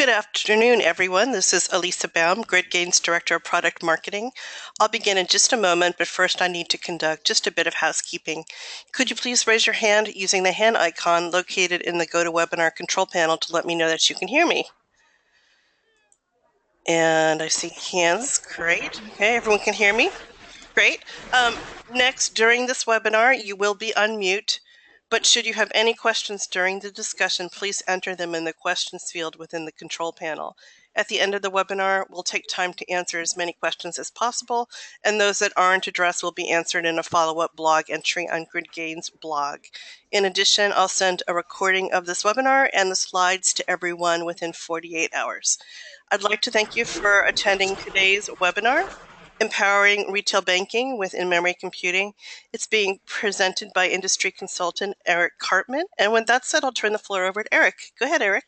Good afternoon, everyone. This is Elisa Baum, GridGain's Director of Product Marketing. I'll begin in just a moment, but first I need to conduct just a bit of housekeeping. Could you please raise your hand using the hand icon located in the GoToWebinar control panel to let me know that you can hear me? And I see hands. Great. Okay, everyone can hear me? Great. Next, during this webinar, you will be unmute, but should you have any questions during the discussion, please enter them in the questions field within the control panel. At the end of the webinar, we'll take time to answer as many questions as possible, and those that aren't addressed will be answered in a follow-up blog entry on GridGain's blog. In addition, I'll send a recording of this webinar and the slides to everyone within 48 hours. I'd like to thank you for attending today's webinar, Empowering Retail Banking with In-Memory Computing. It's being presented by industry consultant Eric Cartman. And with that said, I'll turn the floor over to Eric. Go ahead, Eric.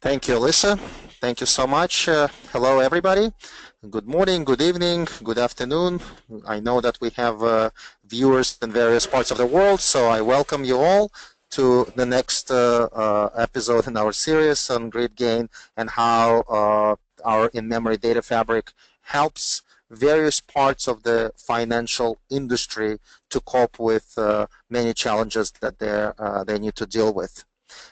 Thank you, Alyssa. Thank you so much. Hello, everybody. Good morning, good evening, good afternoon. I know that we have viewers in various parts of the world, so I welcome you all to the next episode in our series on GridGain and how our in-memory data fabric helps various parts of the financial industry to cope with many challenges that they need to deal with.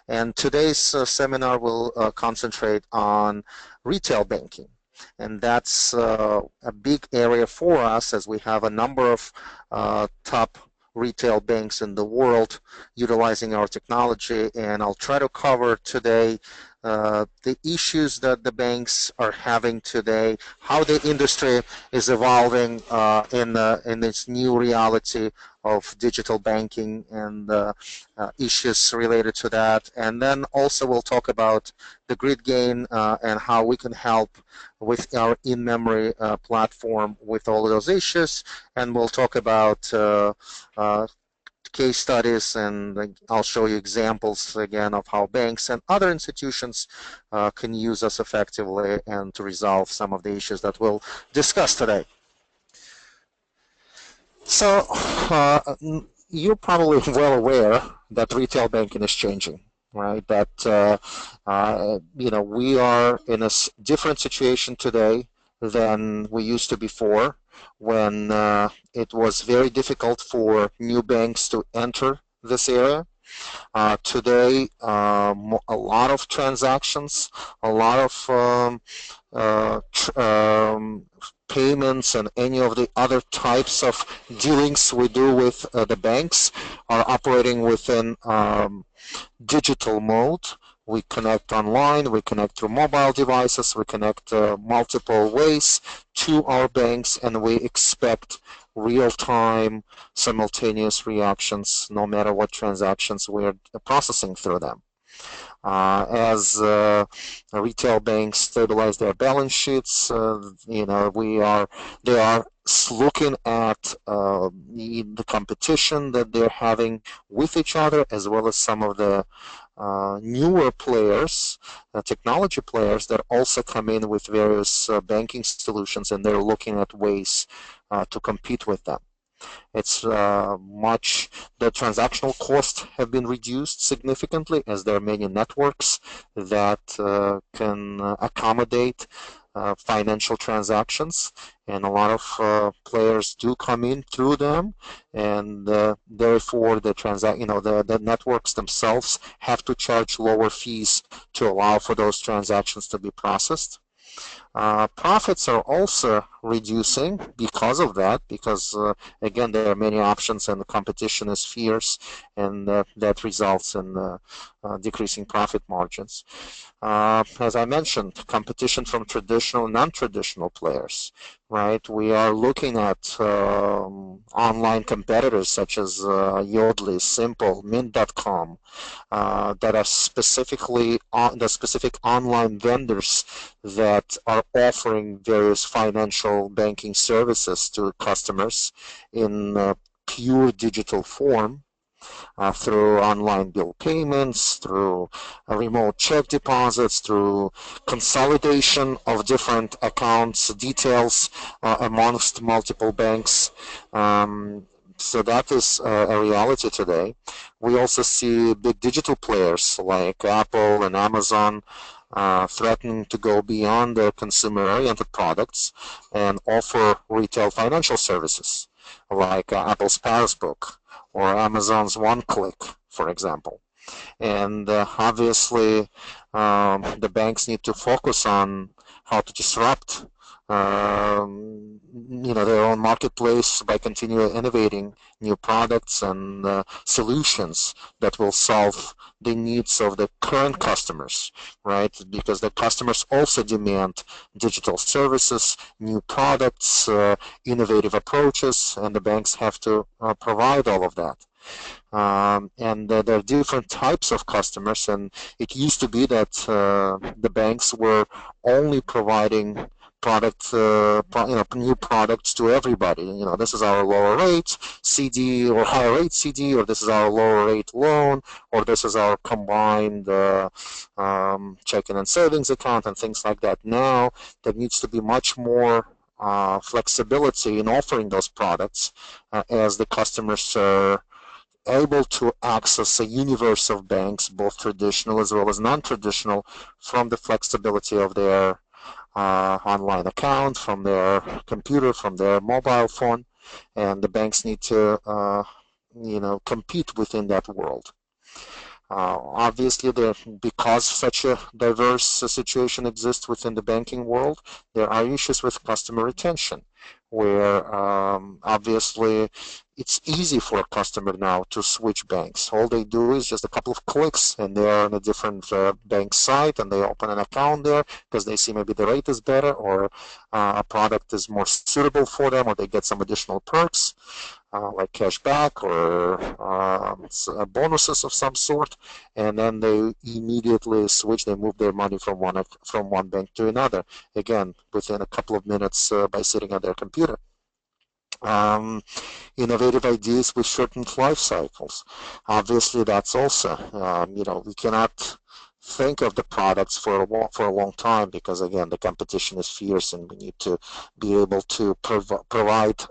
And today's seminar will concentrate on retail banking. And that's a big area for us, as we have a number of top retail banks in the world utilizing our technology. And I'll try to cover today the issues that the banks are having today, how the industry is evolving in this new reality of digital banking and issues related to that. And then also we'll talk about the GridGain and how we can help with our in-memory platform with all of those issues. And we'll talk about case studies, and I'll show you examples again of how banks and other institutions can use us effectively and to resolve some of the issues that we'll discuss today. So you're probably well aware that retail banking is changing, right? That we are in a different situation today than we used to before, when it was very difficult for new banks to enter this area. Today, a lot of transactions, a lot of payments and any of the other types of dealings we do with the banks are operating within digital mode. We connect online, we connect through mobile devices, we connect multiple ways to our banks, and we expect real-time, simultaneous reactions no matter what transactions we're processing through them. As retail banks stabilize their balance sheets, they are looking at the competition that they're having with each other, as well as some of the newer players, technology players that also come in with various banking solutions, and they're looking at ways to compete with them. It's the transactional costs have been reduced significantly, as there are many networks that can accommodate financial transactions, and a lot of players do come in through them, and therefore the networks themselves have to charge lower fees to allow for those transactions to be processed. Profits are also reducing because of that, because again, there are many options and the competition is fierce, and that results in decreasing profit margins. As I mentioned, competition from traditional and non-traditional players, right? We are looking at online competitors such as Yodlee, Simple, Mint.com, that are specifically the specific online vendors that are offering various financial banking services to customers in pure digital form. Through online bill payments, through remote check deposits, through consolidation of different accounts details amongst multiple banks. So that is a reality today. We also see big digital players like Apple and Amazon threatening to go beyond their consumer-oriented products and offer retail financial services like Apple's Passbook or Amazon's One Click, for example. And obviously, the banks need to focus on how to disrupt, their own marketplace by continually innovating new products and solutions that will solve the needs of the current customers, right? Because the customers also demand digital services, new products, innovative approaches, and the banks have to provide all of that. And there are different types of customers, and it used to be that the banks were only providing new products to everybody. This is our lower rate CD or higher rate CD, or this is our lower rate loan, or this is our combined checking and savings account, and things like that. Now there needs to be much more flexibility in offering those products as the customers are able to access a universe of banks, both traditional as well as non-traditional, from the flexibility of their online account, from their computer, from their mobile phone, and the banks need to, compete within that world. Obviously, because such a diverse situation exists within the banking world, there are issues with customer retention, where obviously it's easy for a customer now to switch banks. All they do is just a couple of clicks, and they're on a different bank site, and they open an account there because they see maybe the rate is better, or a product is more suitable for them, or they get some additional perks like cash back or bonuses of some sort, and then they immediately switch. They move their money from one bank to another, again within a couple of minutes by sitting at their computer. Innovative ideas with shortened life cycles. Obviously, that's also, we cannot think of the products for a long time, because again the competition is fierce, and we need to be able to provide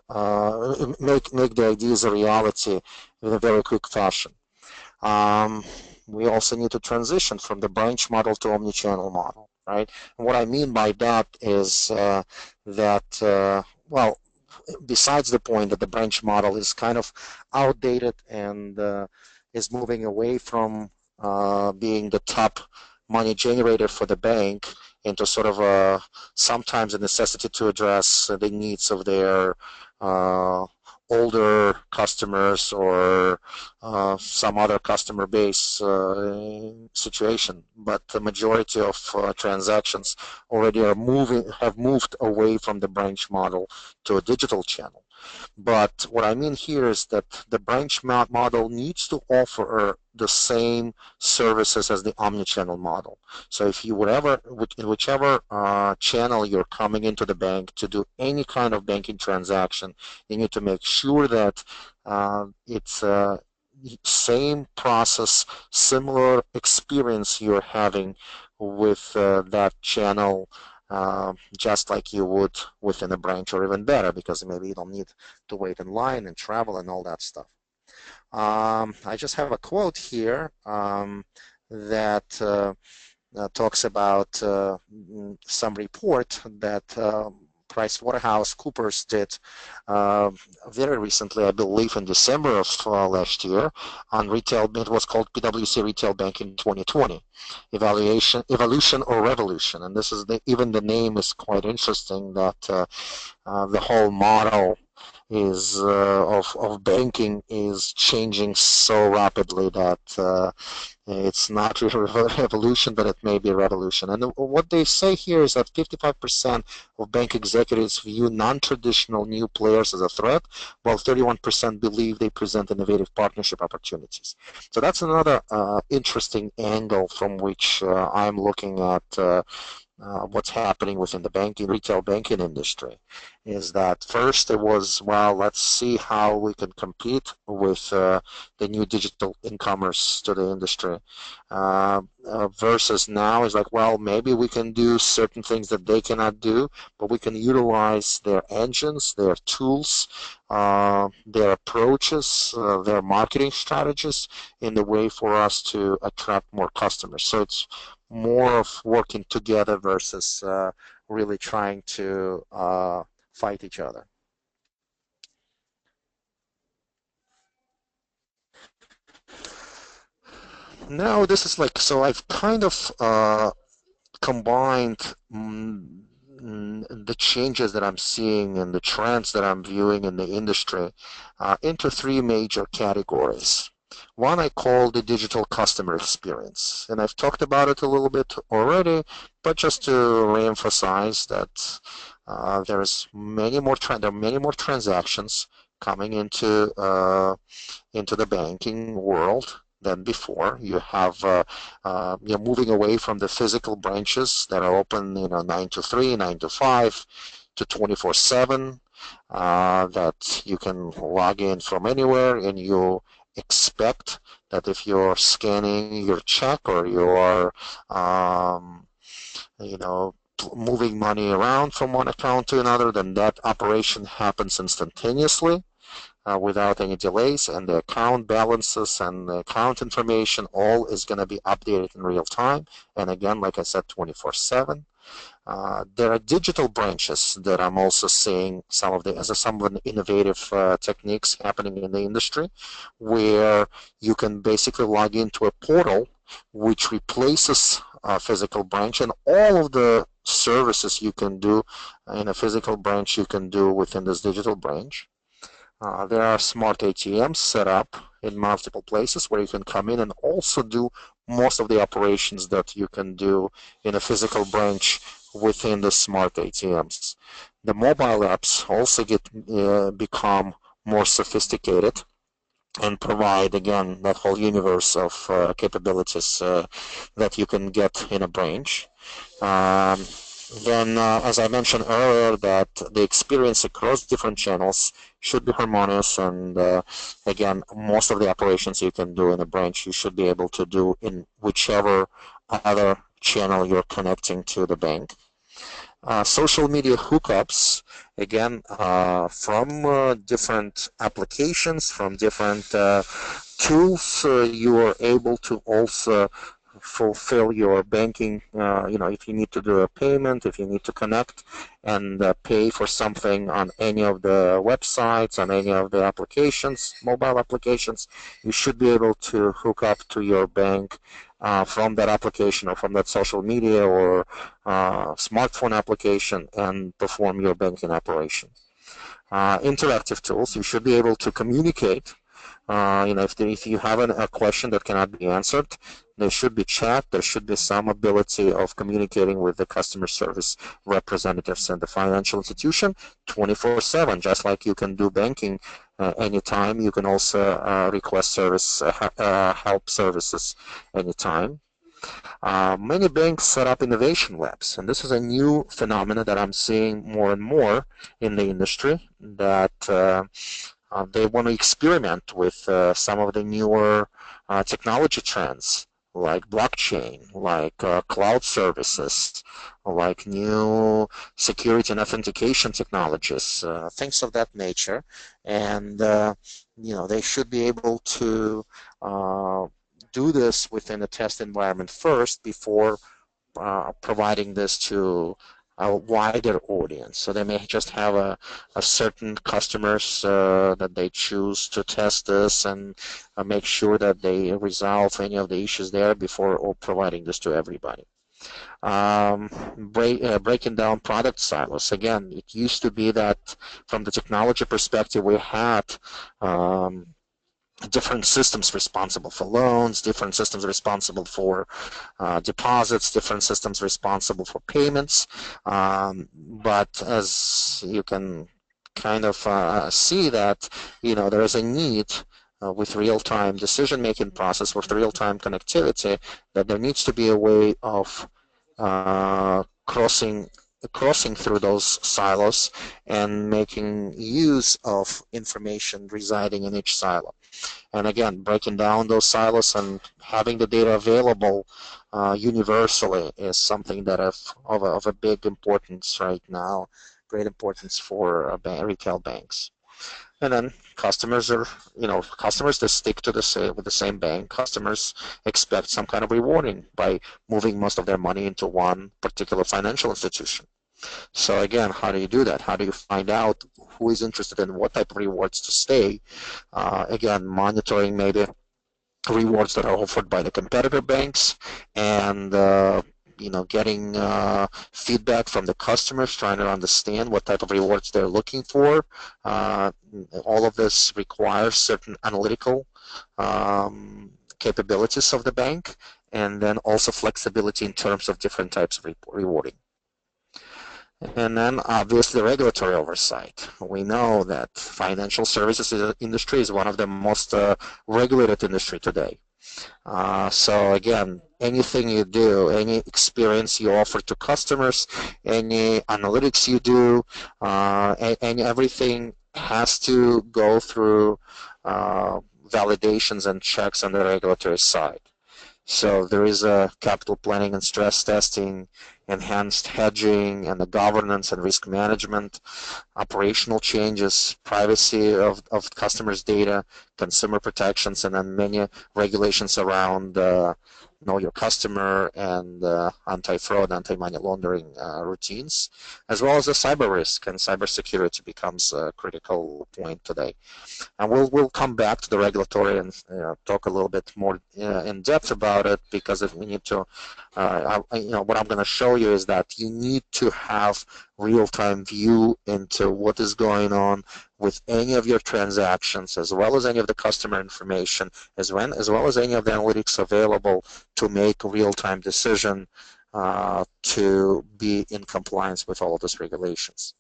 make the ideas a reality in a very quick fashion. We also need to transition from the branch model to omnichannel model, right? And what I mean by that is that well, besides the point that the branch model is kind of outdated and is moving away from being the top money generator for the bank into sort of sometimes a necessity to address the needs of their older customers, or some other customer base situation. But the majority of transactions already have moved away from the branch model to a digital channel. But what I mean here is that the branch model needs to offer the same services as the omnichannel model. So if you in whichever channel you're coming into the bank to do any kind of banking transaction, you need to make sure that it's same process, similar experience you're having with that channel, just like you would within a branch, or even better, because maybe you don't need to wait in line and travel and all that stuff. I just have a quote here that talks about some report that PricewaterhouseCoopers did very recently, I believe in December of last year, on retail. It was called PwC Retail Banking 2020, Evolution or Revolution. And this is even the name is quite interesting, that the whole model is of banking is changing so rapidly that it's not really a revolution, but it may be a revolution. And what they say here is that 55% of bank executives view non-traditional new players as a threat, while 31% believe they present innovative partnership opportunities. So that's another interesting angle from which I'm looking at what's happening within the retail banking industry. Is that first it was, well, let's see how we can compete with the new digital incomers to the industry, versus now is like, well, maybe we can do certain things that they cannot do, but we can utilize their engines, their tools, their approaches, their marketing strategies in the way for us to attract more customers. So it's more of working together versus really trying to fight each other. Now this is like, so I've kind of combined the changes that I'm seeing and the trends that I'm viewing in the industry into three major categories. One I call the digital customer experience, and I've talked about it a little bit already, but just to reemphasize that there are many more transactions coming into the banking world than before. You're moving away from the physical branches that are open, 9 to 3, 9 to 5, to 24/7, that you can log in from anywhere, and you expect that if you're scanning your check or you're, you know, moving money around from one account to another, then that operation happens instantaneously without any delays, and the account balances and the account information all is going to be updated in real time. And again, like I said, 24/7. There are digital branches that I'm also seeing some of the innovative techniques happening in the industry, where you can basically log into a portal which replaces a physical branch, and all of the services you can do in a physical branch you can do within this digital branch. There are smart ATMs set up in multiple places where you can come in and also do most of the operations that you can do in a physical branch within the smart ATMs. The mobile apps also become more sophisticated and provide again that whole universe of capabilities that you can get in a branch. Um, then, as I mentioned earlier, that the experience across different channels should be harmonious, and again, most of the operations you can do in a branch, you should be able to do in whichever other channel you're connecting to the bank. Social media hookups, again, from different applications, from different tools, you are able to also fulfill your banking. If you need to do a payment, if you need to connect and pay for something on any of the websites, on any of the applications, mobile applications, you should be able to hook up to your bank from that application or from that social media or smartphone application and perform your banking operation. Interactive tools, you should be able to communicate. If you have a question that cannot be answered, there should be chat. There should be some ability of communicating with the customer service representatives in the financial institution 24/7, just like you can do banking anytime. You can also request help services anytime. Many banks set up innovation labs, and this is a new phenomenon that I'm seeing more and more in the industry, that they want to experiment with some of the newer technology trends like blockchain, like cloud services, like new security and authentication technologies, things of that nature. And, they should be able to do this within a test environment first before providing this to a wider audience. So they may just have a certain customers that they choose to test this and make sure that they resolve any of the issues there before providing this to everybody. Breaking down product silos. Again, it used to be that from the technology perspective, we had different systems responsible for loans, different systems responsible for deposits, different systems responsible for payments. But as you can kind of see that, there is a need with real-time decision-making process, with real-time connectivity, that there needs to be a way of crossing through those silos and making use of information residing in each silo. And again, breaking down those silos and having the data available universally is something that of a big importance right now, great importance for retail banks. And then customers are, customers that stick to the same with the same bank, customers expect some kind of rewarding by moving most of their money into one particular financial institution. So again, how do you do that? How do you find out who is interested in what type of rewards to stay? Again, monitoring maybe rewards that are offered by the competitor banks, and getting feedback from the customers, trying to understand what type of rewards they're looking for. Uh, all of this requires certain analytical capabilities of the bank, and then also flexibility in terms of different types of rewarding. And then obviously regulatory oversight. We know that financial services industry is one of the most regulated industry today. So again, anything you do, any experience you offer to customers, any analytics you do, and everything has to go through validations and checks on the regulatory side. So there is a capital planning and stress testing, enhanced hedging, and the governance and risk management, operational changes, privacy of customers' data, consumer protections, and then many regulations around know your customer and anti-fraud, anti-money laundering routines, as well as the cyber risk and cybersecurity becomes a critical point today. And we'll come back to the regulatory and talk a little bit more in depth about it, because if we need to, what I'm going to show you is that you need to have real-time view into what is going on with any of your transactions, as well as any of the customer information, as well as any of the analytics available to make a real-time decision to be in compliance with all of these regulations.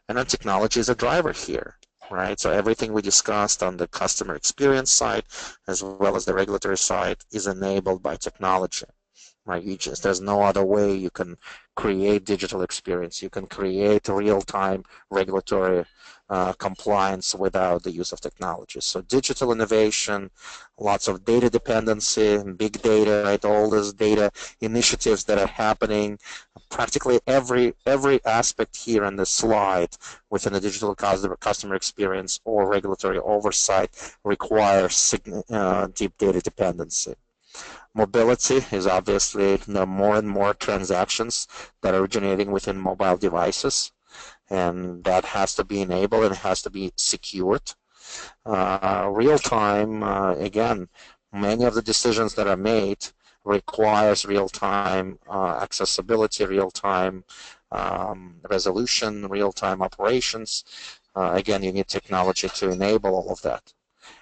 And then technology is a driver here, right? So everything we discussed on the customer experience side, as well as the regulatory side, is enabled by technology, right? There's no other way you can create digital experience. You can create real-time regulatory compliance without the use of technology. So digital innovation, lots of data dependency, big data, right? All those data initiatives that are happening. Practically every aspect here on the slide within the digital customer experience or regulatory oversight requires deep data dependency. Mobility is obviously more and more transactions that are originating within mobile devices, and that has to be enabled and has to be secured. Real time, again, many of the decisions that are made requires real-time accessibility, real-time resolution, real-time operations. Again, you need technology to enable all of that.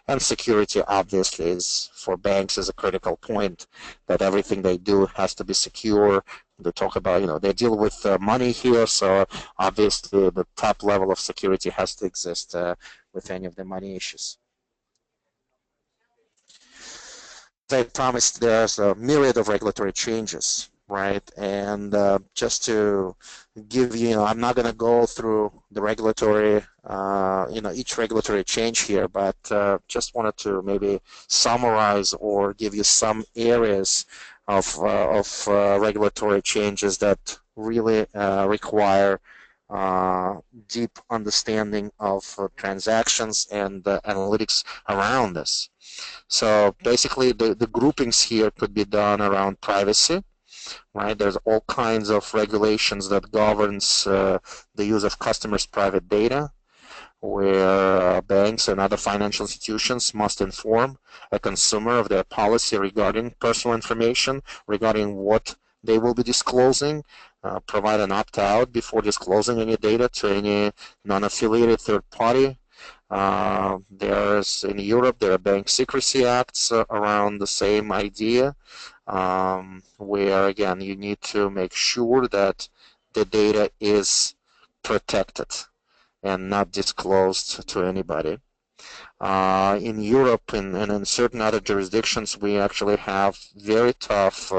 And security, obviously, is for banks is a critical point, that everything they do has to be secure. They talk about, they deal with money here, so obviously the top level of security has to exist with any of the money issues. As I promised, there's a myriad of regulatory changes, right? And just to give you, I'm not going to go through the regulatory, each regulatory change here, but just wanted to maybe summarize or give you some areas of regulatory changes that really require deep understanding of transactions and analytics around this. So basically, the groupings here could be done around privacy, right? There's all kinds of regulations that governs the use of customers' private data, where banks and other financial institutions must inform a consumer of their policy regarding personal information, regarding what they will be disclosing, provide an opt-out before disclosing any data to any non-affiliated third party. There's in Europe, there are bank secrecy acts around the same idea, where again you need to make sure that the data is protected and not disclosed to anybody. In Europe and in certain other jurisdictions, we actually have very tough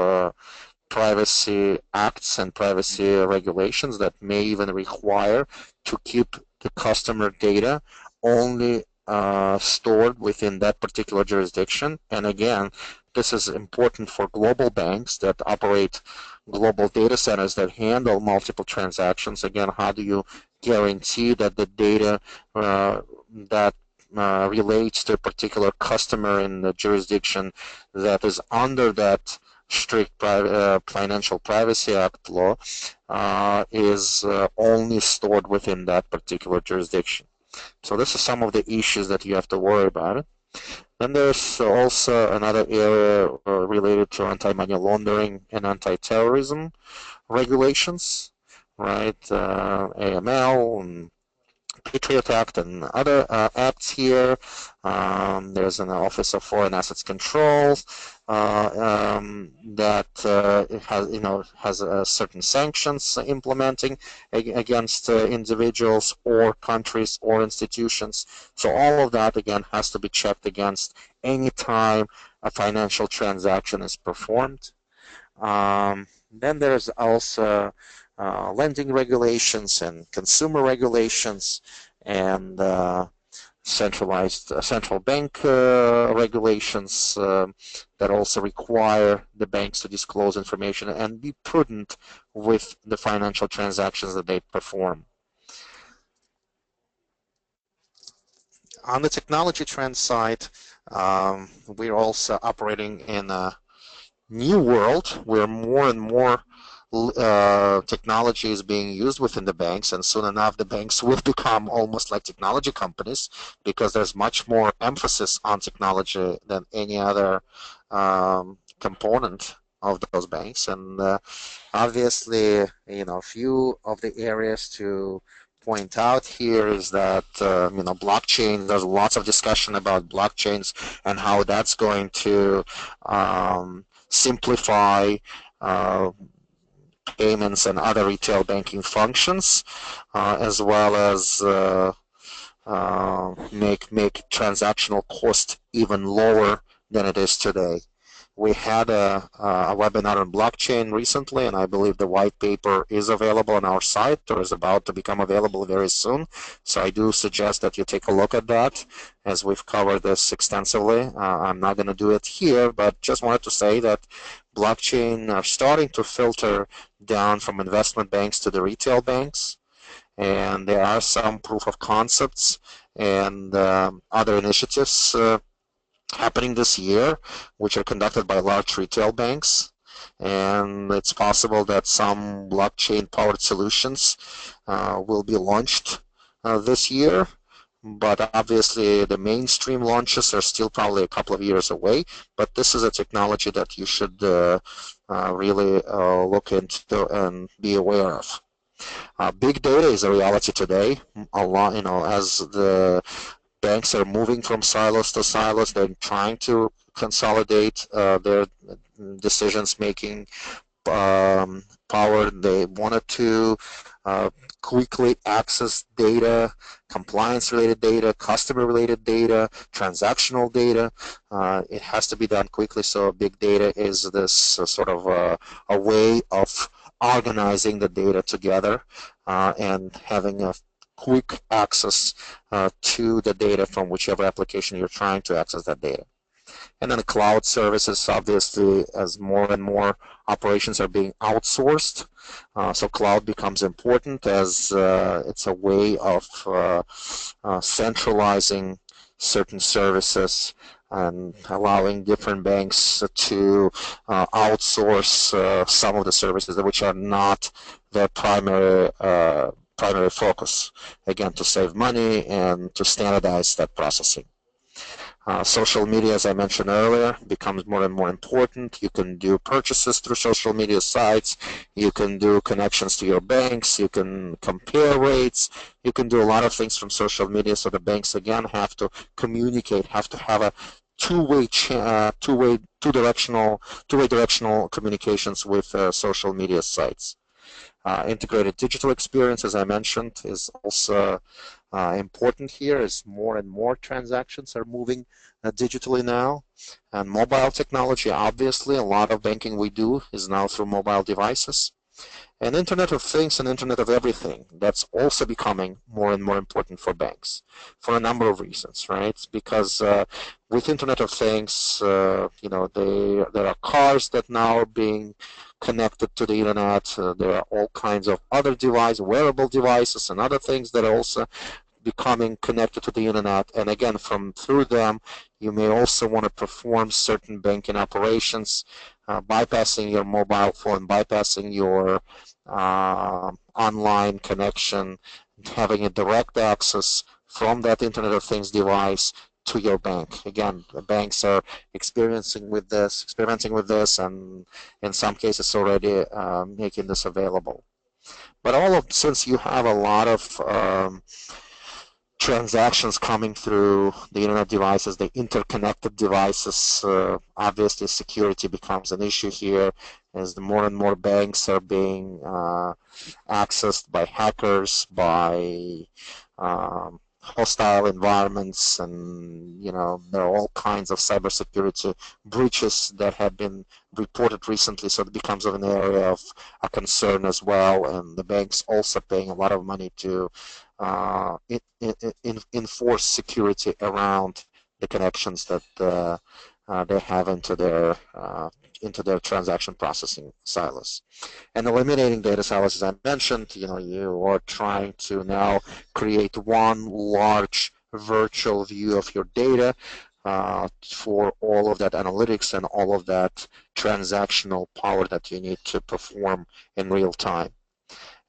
privacy acts and privacy regulations that may even require to keep the customer data only stored within that particular jurisdiction. And again, this is important for global banks that operate global data centers that handle multiple transactions. Again, how do you guarantee that the data that relates to a particular customer in the jurisdiction that is under that strict Financial Privacy Act law is only stored within that particular jurisdiction. So this is some of the issues that you have to worry about. Then there's also another area related to anti-money laundering and anti-terrorism regulations, right? AML and Patriot Act and other acts here. There's an Office of Foreign Assets Control that has certain sanctions implementing against individuals or countries or institutions. So all of that again has to be checked against any time a financial transaction is performed. Then there's also lending regulations and consumer regulations and centralized central bank regulations that also require the banks to disclose information and be prudent with the financial transactions that they perform. On the technology trend side, we're also operating in a new world where more and more technology is being used within the banks, and soon enough the banks will become almost like technology companies because there's much more emphasis on technology than any other component of those banks. And obviously, a few of the areas to point out here is that blockchain. There's lots of discussion about blockchains and how that's going to simplify payments and other retail banking functions, as well as make transactional cost even lower than it is today. We had a webinar on blockchain recently, and I believe the white paper is available on our site or is about to become available very soon. So I do suggest that you take a look at that, as we've covered this extensively. I'm not going to do it here, but just wanted to say that blockchain are starting to filter down from investment banks to the retail banks. And there are some proof of concepts and other initiatives happening this year, which are conducted by large retail banks. And it's possible that some blockchain-powered solutions will be launched this year. But obviously, the mainstream launches are still probably a couple of years away. But this is a technology that you should really look into and be aware of. Big data is a reality today. A lot, as the banks are moving from silos to silos. They're trying to consolidate their decisions making power. They wanted to quickly access data, compliance related data, customer related data, transactional data. It has to be done quickly. So big data is this sort of a way of organizing the data together and having a quick access to the data from whichever application you're trying to access that data. And then the cloud services, obviously, as more and more operations are being outsourced, so cloud becomes important as it's a way of centralizing certain services and allowing different banks to outsource some of the services which are not their primary focus, again, to save money and to standardize that processing. Social media, as I mentioned earlier, becomes more and more important. You can do purchases through social media sites. You can do connections to your banks. You can compare rates. You can do a lot of things from social media. So the banks, again, have to communicate, have to have a two-way directional communications with social media sites. Integrated digital experience, as I mentioned, is also important here as more and more transactions are moving digitally now. And mobile technology, obviously, a lot of banking we do is now through mobile devices. And Internet of Things and Internet of Everything, that's also becoming more and more important for banks for a number of reasons, right? Because with Internet of Things, there are cars that now are being connected to the internet. There are all kinds of other wearable devices and other things that are also becoming connected to the internet. And again, from through them, you may also want to perform certain banking operations, bypassing your mobile phone, bypassing your online connection, having a direct access from that Internet of Things device to your bank. Again, the banks are experimenting with this, and in some cases already making this available. But since you have a lot of transactions coming through the internet devices, the interconnected devices, obviously security becomes an issue here as the more and more banks are being accessed by hackers, by hostile environments, and there are all kinds of cybersecurity breaches that have been reported recently. So it becomes an area of a concern as well, and the banks also paying a lot of money to enforce security around the connections that they have into their transaction processing silos. And eliminating data silos, as I mentioned, you are trying to now create one large virtual view of your data for all of that analytics and all of that transactional power that you need to perform in real time.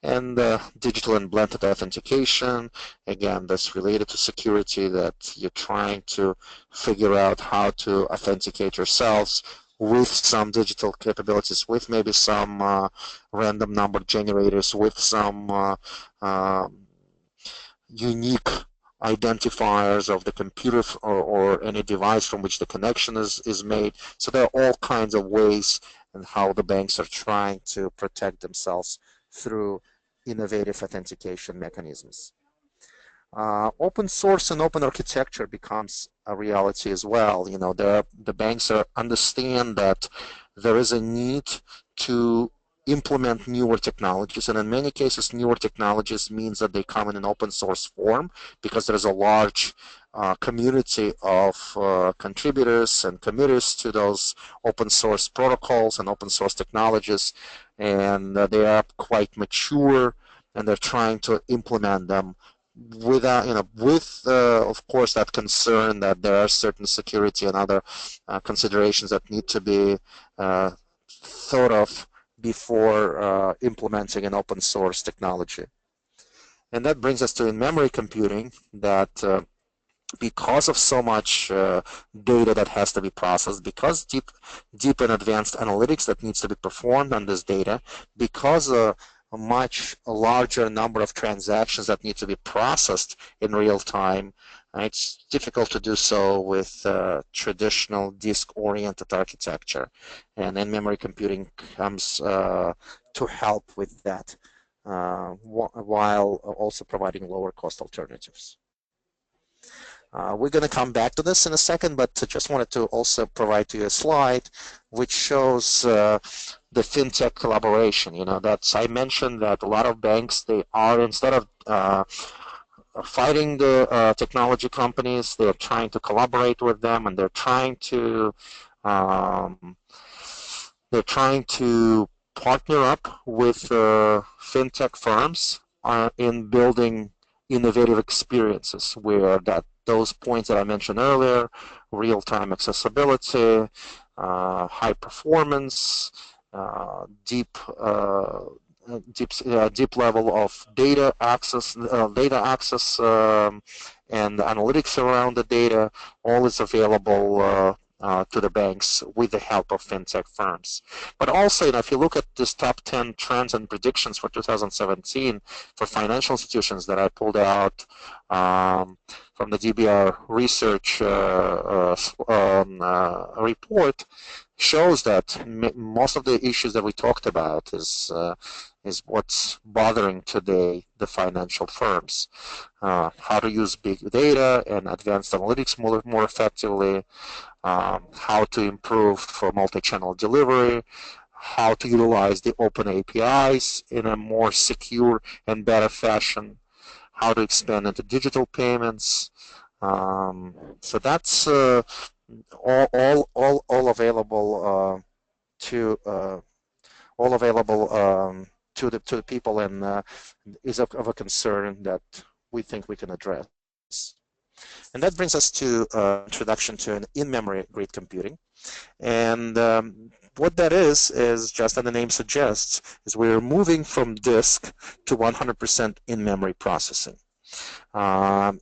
And digital and blended authentication, again, that's related to security, that you're trying to figure out how to authenticate yourselves with some digital capabilities, with maybe some random number generators, with some unique identifiers of the computer or any device from which the connection is made. So there are all kinds of ways and how the banks are trying to protect themselves through innovative authentication mechanisms. Open source and open architecture becomes a reality as well. The banks understand that there is a need to implement newer technologies, and in many cases, newer technologies means that they come in an open source form because there's a large community of contributors and committers to those open source protocols and open source technologies, and they are quite mature, and they're trying to implement them without, with of course that concern that there are certain security and other considerations that need to be thought of before implementing an open source technology. And that brings us to in-memory computing, that because of so much data that has to be processed, because deep and advanced analytics that needs to be performed on this data, because a much larger number of transactions that need to be processed in real time, it's difficult to do so with traditional disk-oriented architecture. And in-memory computing comes to help with that, while also providing lower cost alternatives. We're going to come back to this in a second, but just wanted to also provide you a slide which shows the fintech collaboration. That's, I mentioned that a lot of banks, they are, instead of fighting the technology companies, they're trying to collaborate with them, and they're trying to partner up with fintech firms in building innovative experiences where those points that I mentioned earlier, real-time accessibility, high performance, deep level of data access, and analytics around the data, all is available to the banks with the help of fintech firms. But also, if you look at this top 10 trends and predictions for 2017 for financial institutions that I pulled out from the DBR research report, shows that most of the issues that we talked about is what's bothering today the financial firms. How to use big data and advanced analytics more effectively, how to improve for multi-channel delivery, how to utilize the open APIs in a more secure and better fashion, how to expand into digital payments. So that's all available to to the people, and is of a concern that we think we can address. And that brings us to introduction to an in-memory grid computing. And what that is just as the name suggests, is we're moving from disk to 100% in-memory processing. We are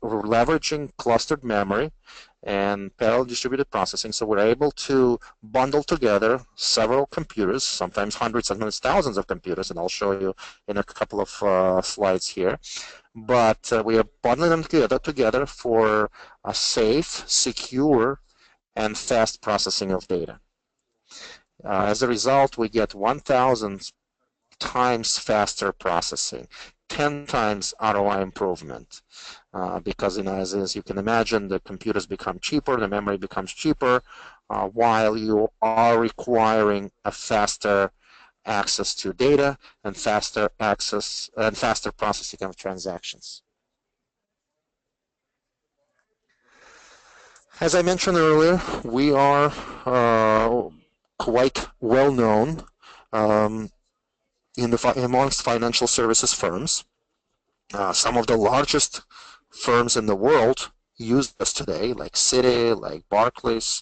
leveraging clustered memory and parallel distributed processing, so we're able to bundle together several computers, sometimes hundreds, sometimes thousands of computers, and I'll show you in a couple of slides here. But we are bundling them together for a safe, secure, and fast processing of data. As a result, we get 1,000 times faster processing, 10 times ROI improvement. Because as you can imagine, the computers become cheaper, the memory becomes cheaper, while you are requiring a faster access to data and faster access and faster processing of transactions. As I mentioned earlier, we are quite well known amongst financial services firms. Some of the largest firms in the world use us today, like Citi, like Barclays,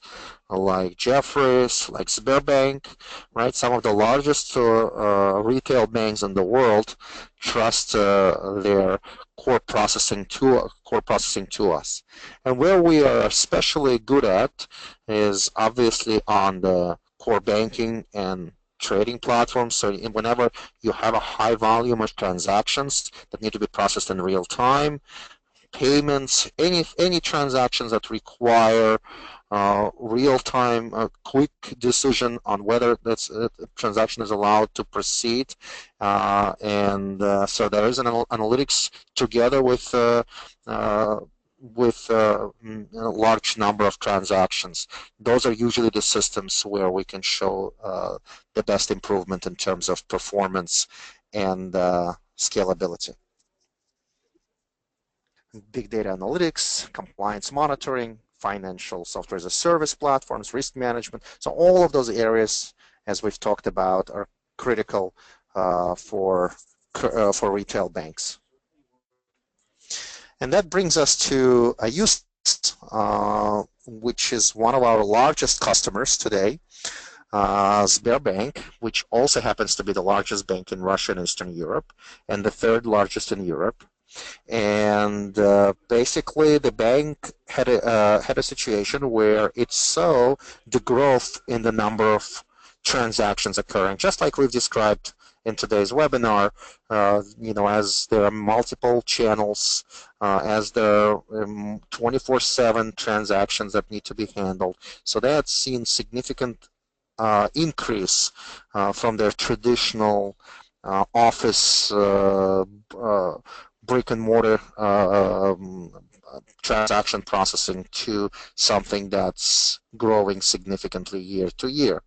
like Jefferies, like Sberbank, right? Some of the largest retail banks in the world trust their core processing to us. And where we are especially good at is obviously on the core banking and trading platforms. So whenever you have a high volume of transactions that need to be processed in real time, payments, any transactions that require real-time, quick decision on whether that transaction is allowed to proceed, so there is an analytics together with a large number of transactions. Those are usually the systems where we can show the best improvement in terms of performance and scalability. Big data analytics, compliance monitoring, financial software as a service platforms, risk management. So all of those areas, as we've talked about, are critical for retail banks. And that brings us to a use which is one of our largest customers today, Sberbank, which also happens to be the largest bank in Russia and Eastern Europe, and the third largest in Europe. And basically, the bank had a situation where it saw the growth in the number of transactions occurring, just like we've described in today's webinar. As there are multiple channels, as there are 24/7 transactions that need to be handled. So they had seen significant increase from their traditional office brick and mortar transaction processing to something that's growing significantly year to year.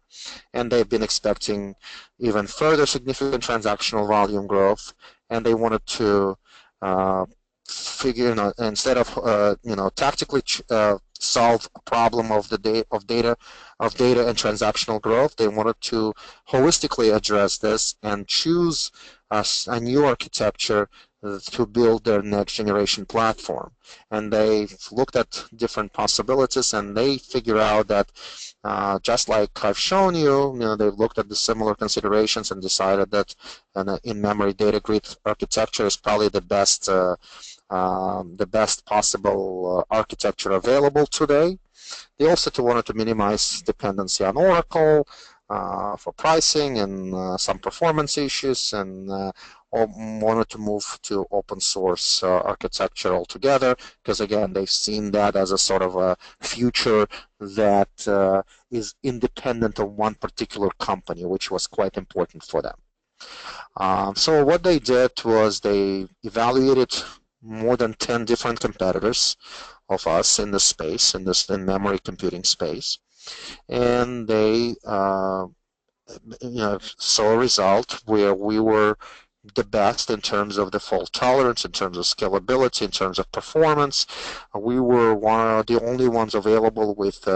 And they've been expecting even further significant transactional volume growth, and they wanted to figure, instead of tactically solve a problem of data and transactional growth, they wanted to holistically address this and choose a new architecture to build their next generation platform. And they looked at different possibilities, and they figure out that just like I've shown you, they've looked at the similar considerations and decided that an in-memory data grid architecture is probably the best possible architecture available today. They also wanted to minimize dependency on Oracle for pricing and some performance issues, and wanted to move to open source architecture altogether, because again, they've seen that as a sort of a future that is independent of one particular company, which was quite important for them. So what they did was they evaluated more than 10 different competitors of us in this space, in memory computing space, and they saw a result where we were the best in terms of the fault tolerance, in terms of scalability, in terms of performance. We were one of the only ones available with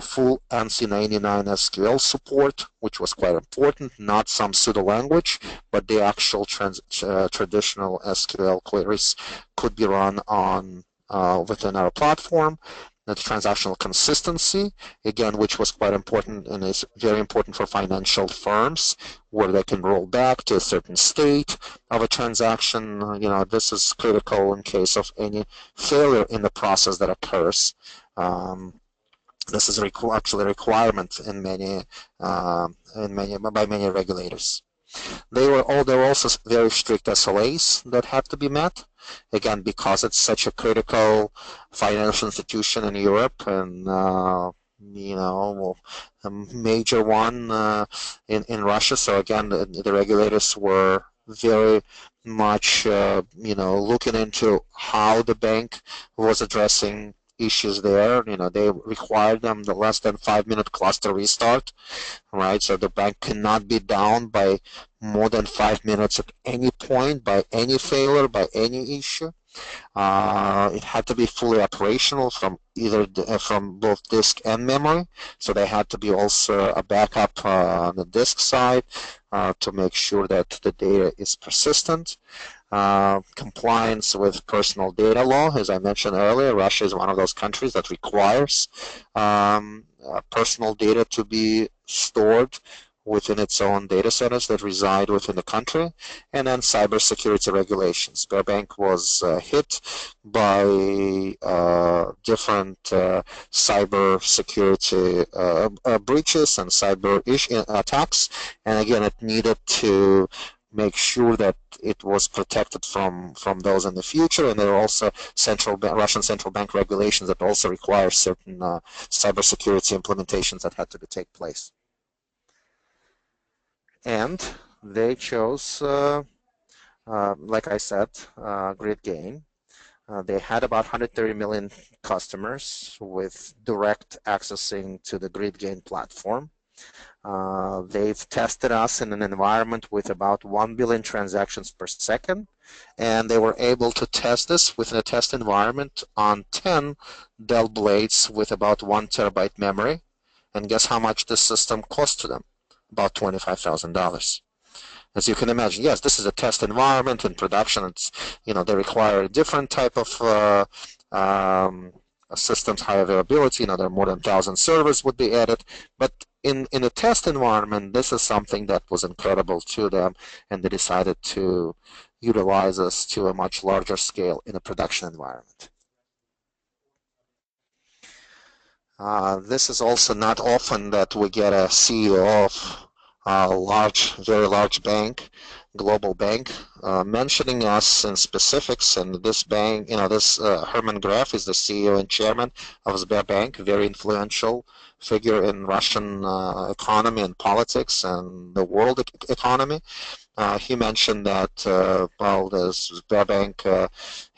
full ANSI 99 SQL support, which was quite important, not some pseudo language, but the actual traditional SQL queries could be run on within our platform. The transactional consistency, again, which was quite important and is very important for financial firms, where they can roll back to a certain state of a transaction. This is critical in case of any failure in the process that occurs. This is actually a requirement by many regulators. There were also very strict SLAs that had to be met. Again, because it's such a critical financial institution in Europe, and a major one in Russia. So again, the regulators were very much looking into how the bank was addressing issues there. They required them the less than 5-minute cluster restart, right? So the bank cannot be down by more than 5 minutes at any point by any failure, by any issue. It had to be fully operational from both disk and memory. So they had to be also a backup on the disk side to make sure that the data is persistent. Compliance with personal data law. As I mentioned earlier, Russia is one of those countries that requires personal data to be stored within its own data centers that reside within the country, and then cybersecurity regulations. Sberbank was hit by different cybersecurity breaches and cyber attacks, and again, it needed to make sure that it was protected from those in the future. And there are also Russian central bank regulations that also require certain cybersecurity implementations that had to take place. And they chose, like I said, Grid Gain. They had about 130 million customers with direct accessing to the Grid Gain platform. They've tested us in an environment with about 1 billion transactions per second, and they were able to test this within a test environment on 10 Dell blades with about 1 terabyte memory. And guess how much this system cost to them? About $25,000. As you can imagine, yes, this is a test environment. In production, it's they require a different type of systems, high availability. There are more than 1,000 servers would be added, but in a test environment, this is something that was incredible to them, and they decided to utilize us to a much larger scale in a production environment. This is also not often that we get a CEO of a very large bank, global bank, mentioning us in specifics. And this bank, this Herman Gref is the CEO and chairman of Sberbank, very influential figure in Russian economy and politics and the world economy. He mentioned that the Sberbank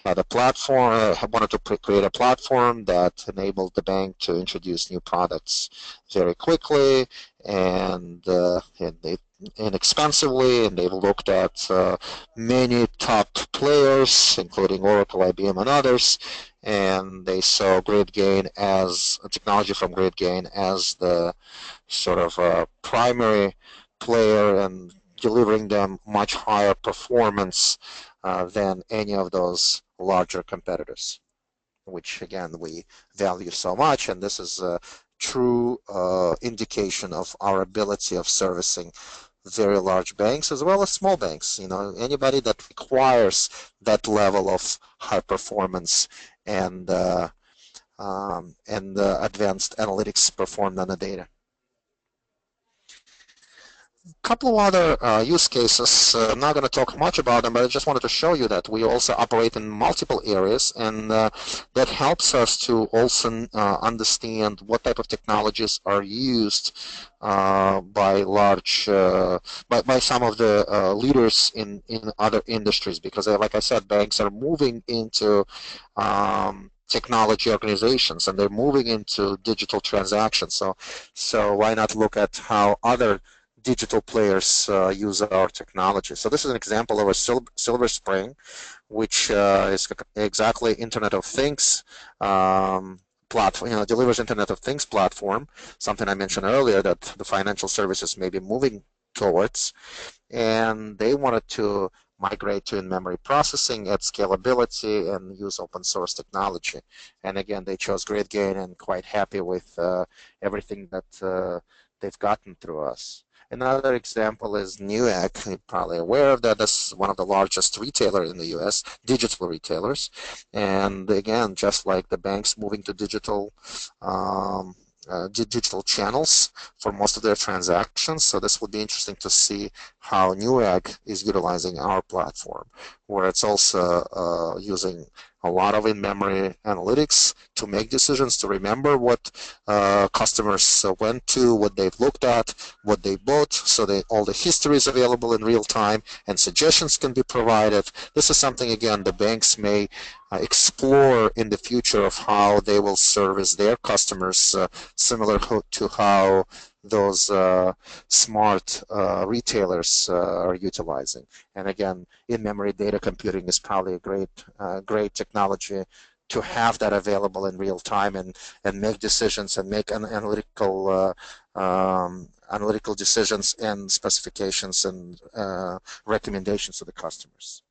had a platform, wanted to create a platform that enabled the bank to introduce new products very quickly and inexpensively, and they've looked at many top players, including Oracle, IBM, and others, and they saw GridGain as a technology from GridGain as the sort of primary player and delivering them much higher performance than any of those larger competitors, which again we value so much. And this is a true indication of our ability of servicing very large banks as well as small banks. Anybody that requires that level of high performance and advanced analytics performed on the data. Couple of other use cases. I'm not going to talk much about them, but I just wanted to show you that we also operate in multiple areas, and that helps us to also understand what type of technologies are used by some of the leaders in other industries. Because, like I said, banks are moving into technology organizations, and they're moving into digital transactions. So why not look at how other digital players use our technology. So this is an example of a Silver Spring, which is exactly Internet of Things platform, delivers Internet of Things platform, something I mentioned earlier that the financial services may be moving towards, and they wanted to migrate to in-memory processing at scalability and use open source technology. And again, they chose GridGain and quite happy with everything that they've gotten through us. Another example is Newegg. You're probably aware of that. That's one of the largest retailers in the U.S., digital retailers. And again, just like the banks moving to um, digital channels for most of their transactions. So this will be interesting to see how Newegg is utilizing our platform, where it's also using a lot of in-memory analytics to make decisions, to remember what customers went to, what they've looked at, what they bought, so that all the history is available in real time and suggestions can be provided. This is something, again, the banks may explore in the future of how they will service their customers, similar to how those smart retailers are utilizing. And again, in-memory data computing is probably a great technology to have that available in real time and make decisions and make analytical decisions and specifications and recommendations to the customers.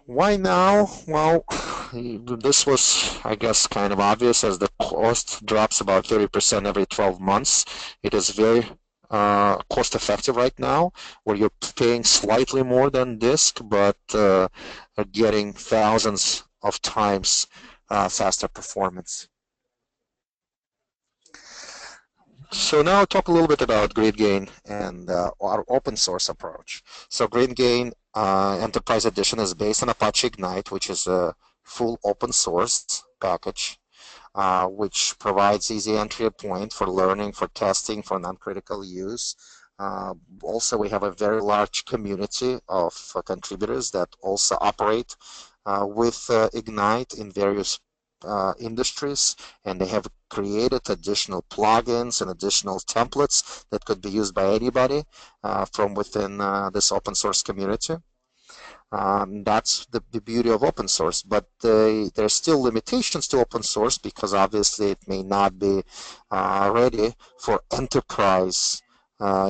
Why now? Well, this was, I guess, kind of obvious as the cost drops about 30% every 12 months. It is very cost effective right now, where you're paying slightly more than disk, but are getting thousands of times faster performance. So now I'll talk a little bit about GridGain and our open source approach. So GridGain Enterprise Edition is based on Apache Ignite, which is a full open source package, which provides easy entry point for learning, for testing, for non-critical use. Also, we have a very large community of contributors that also operate with Ignite in various industries, and they have created additional plugins and additional templates that could be used by anybody from within this open source community. That's the beauty of open source, but there's still limitations to open source because obviously it may not be ready for enterprise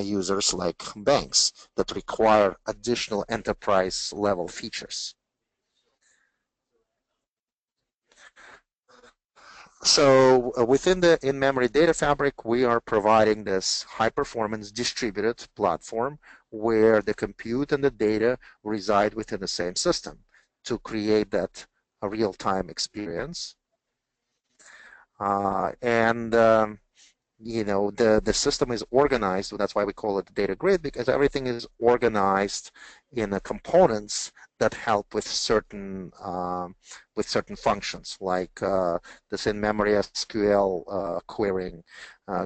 users like banks that require additional enterprise level features. So within the in-memory data fabric, we are providing this high-performance distributed platform where the compute and the data reside within the same system to create that real-time experience. The system is organized. That's why we call it data grid, because everything is organized in components that help with certain functions, like this in-memory SQL querying,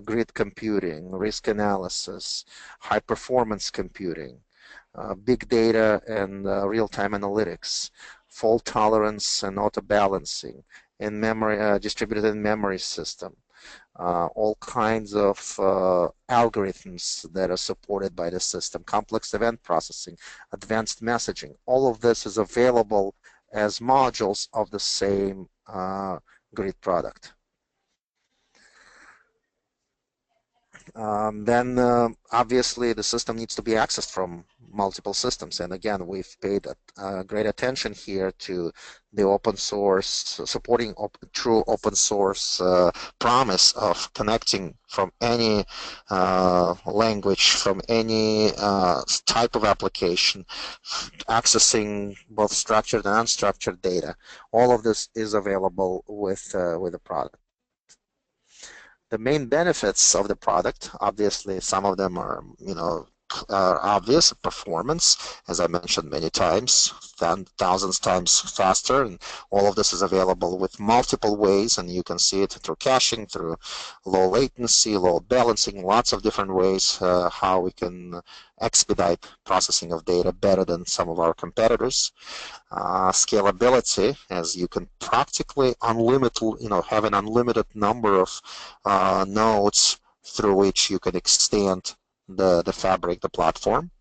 grid computing, risk analysis, high-performance computing, big data and real-time analytics, fault tolerance and auto balancing, in-memory distributed in-memory system. All kinds of algorithms that are supported by the system, complex event processing, advanced messaging. All of this is available as modules of the same grid product. Then obviously the system needs to be accessed from multiple systems, and again we've paid great attention here to the open source, supporting true open source promise of connecting from any language, from any type of application, accessing both structured and unstructured data. All of this is available with the product. The main benefits of the product, obviously, some of them are, obvious. Performance, as I mentioned many times, thousands times faster, and all of this is available with multiple ways, and you can see it through caching, through low latency, load balancing, lots of different ways how we can expedite processing of data better than some of our competitors. Scalability, as you can practically have an unlimited number of nodes through which you can extend the fabric, the platform.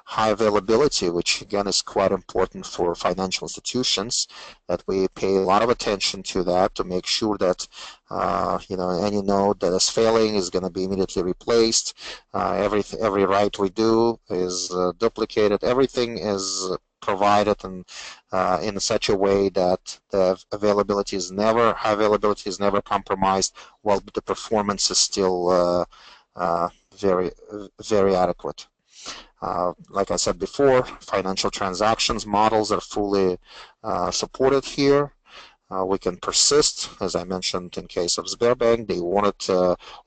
high availability, which again is quite important for financial institutions, that we pay a lot of attention to that to make sure that any node that is failing is going to be immediately replaced. Every write we do is duplicated. Everything is provided and in such a way that the high availability is never compromised, while the performance is still very, very adequate. Like I said before, financial transactions models are fully supported here. We can persist, as I mentioned in case of Sberbank. They wanted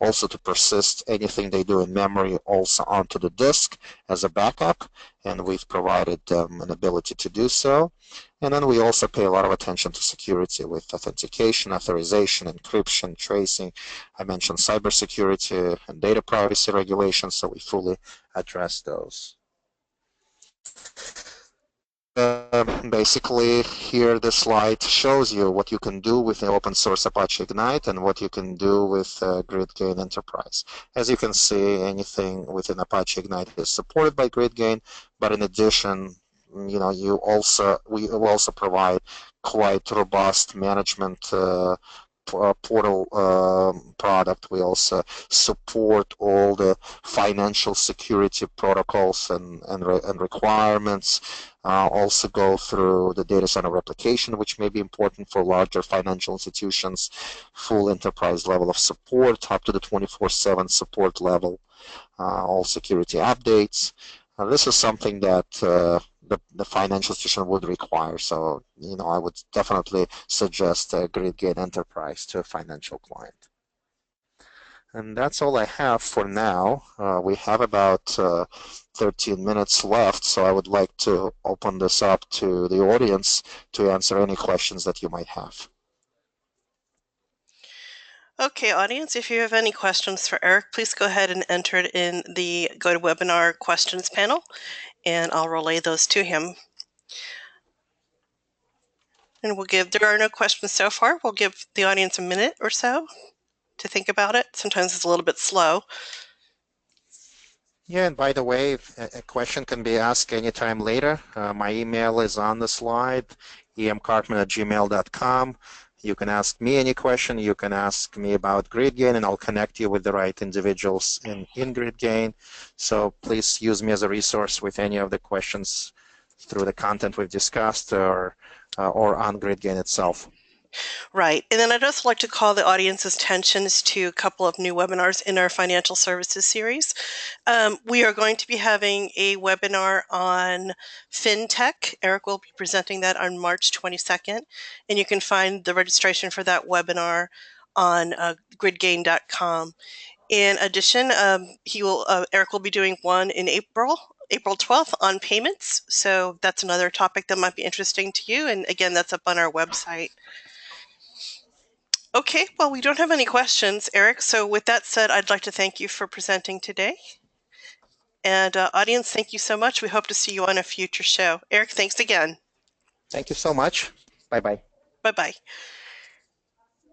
also to persist anything they do in memory also onto the disk as a backup, and we've provided them an ability to do so. And then we also pay a lot of attention to security with authentication, authorization, encryption, tracing. I mentioned cybersecurity and data privacy regulations, so we fully address those. Basically, here the slide shows you what you can do with the open source Apache Ignite and what you can do with GridGain Enterprise. As you can see, anything within Apache Ignite is supported by GridGain, but in addition, we also provide quite robust management portal product. We also support all the financial security protocols and requirements. Also go through the data center replication, which may be important for larger financial institutions, full enterprise level of support up to the 24/7 support level, all security updates. This is something that the financial institution would require. So, I would definitely suggest GridGate Enterprise to a financial client. And that's all I have for now. We have about 13 minutes left, so I would like to open this up to the audience to answer any questions that you might have. Okay, audience, if you have any questions for Eric, please go ahead and enter it in the GoToWebinar questions panel, and I'll relay those to him. And there are no questions so far. We'll give the audience a minute or so to think about it. Sometimes it's a little bit slow. Yeah, and by the way, a question can be asked anytime later. My email is on the slide, emcartman@gmail.com. You can ask me any question. You can ask me about GridGain, and I'll connect you with the right individuals in GridGain. So please use me as a resource with any of the questions through the content we've discussed or on GridGain itself. Right. And then I'd also like to call the audience's attentions to a couple of new webinars in our financial services series. We are going to be having a webinar on FinTech. Eric will be presenting that on March 22nd. And you can find the registration for that webinar on gridgain.com. In addition, Eric will be doing one in April 12th on payments. So that's another topic that might be interesting to you. And again, that's up on our website. Okay, well, we don't have any questions, Eric. So with that said, I'd like to thank you for presenting today. And audience, thank you so much. We hope to see you on a future show. Eric, thanks again. Thank you so much. Bye-bye. Bye-bye.